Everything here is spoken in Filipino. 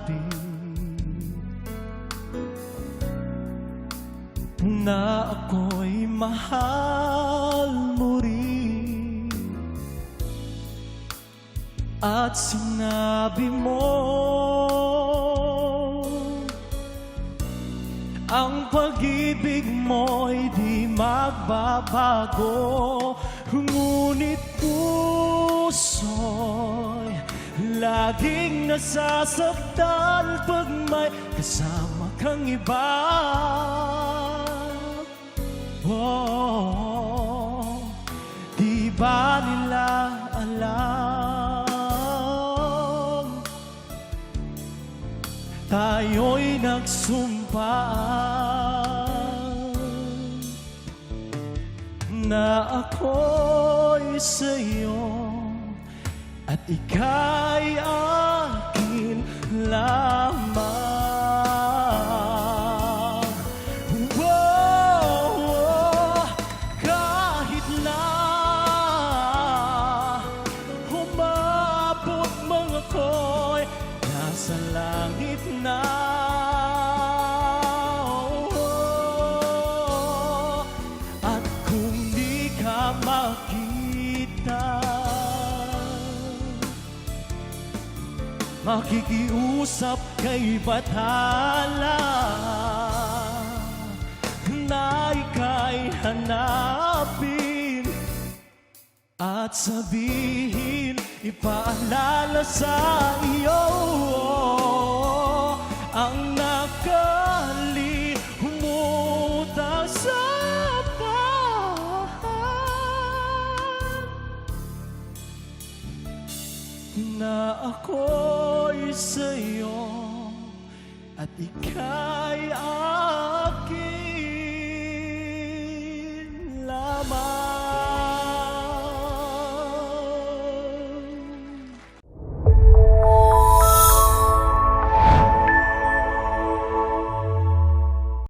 sinabi na ako'y mahal mo rin, at sinabi mo ang pag-ibig mo'y di magbabago. Ngunit puso'y laging nasasaktan pag may kasama kang iba. Oh, di ba nila alam tayo'y nagsumpa na ako'y sa'yo at ika'y akin lamang. Kahit na humabot mga ako'y nasa langit na, at kung di ka makita, makikiusap kay Bathala na ika'y hanapin at sabihin, ipaalala sa iyo ang nakalimutan sa bahay, na ako'y sa'yo at ika'y